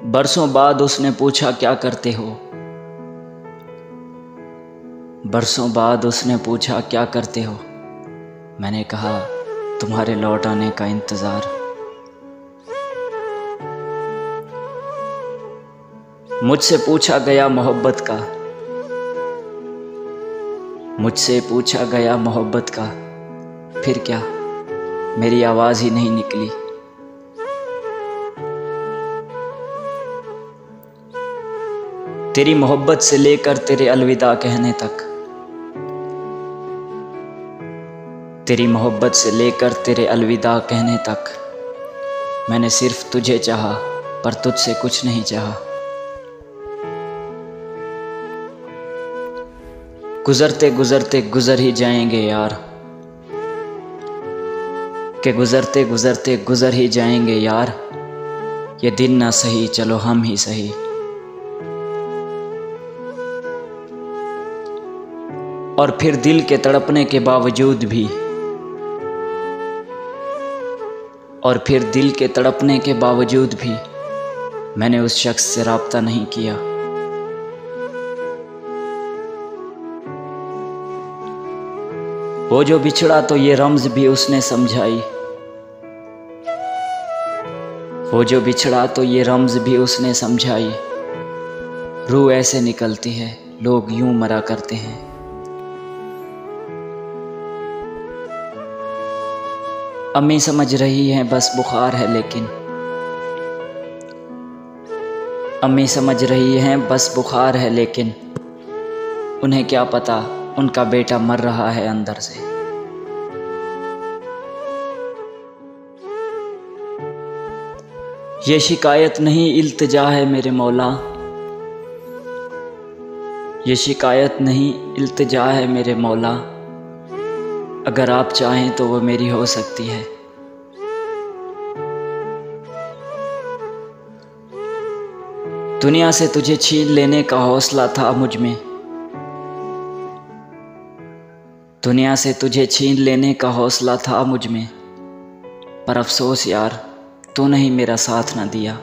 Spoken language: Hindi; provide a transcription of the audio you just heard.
बरसों बाद उसने पूछा क्या करते हो। बरसों बाद उसने पूछा क्या करते हो। मैंने कहा तुम्हारे लौट आने का इंतज़ार। मुझसे पूछा गया मोहब्बत का, मुझसे पूछा गया मोहब्बत का, फिर क्या मेरी आवाज़ ही नहीं निकली। तेरी मोहब्बत से लेकर तेरे अलविदा कहने तक, तेरी मोहब्बत से लेकर तेरे अलविदा कहने तक, मैंने सिर्फ तुझे चाहा पर तुझसे कुछ नहीं चाहा। गुजरते गुजरते गुजर ही जाएंगे यार, के गुजरते गुजरते गुजर ही जाएंगे यार। ये दिन ना सही चलो हम ही सही। और फिर दिल के तड़पने के बावजूद भी, और फिर दिल के तड़पने के बावजूद भी मैंने उस शख्स से राब्ता नहीं किया। वो जो बिछड़ा तो ये रम्ज भी उसने समझाई, वो जो बिछड़ा तो ये रम्ज भी उसने समझाई। रूह ऐसे निकलती है लोग यूं मरा करते हैं। अम्मी समझ रही हैं बस बुखार है लेकिन, अम्मी समझ रही हैं बस बुखार है लेकिन, उन्हें क्या पता उनका बेटा मर रहा है अंदर से। ये शिकायत नहीं इल्तिजा है मेरे मौला, ये शिकायत नहीं इल्तिजा है मेरे मौला। अगर आप चाहें तो वो मेरी हो सकती है। दुनिया से तुझे छीन लेने का हौसला था मुझ में, दुनिया से तुझे छीन लेने का हौसला था मुझ में, पर अफसोस यार तूने ही मेरा साथ ना दिया।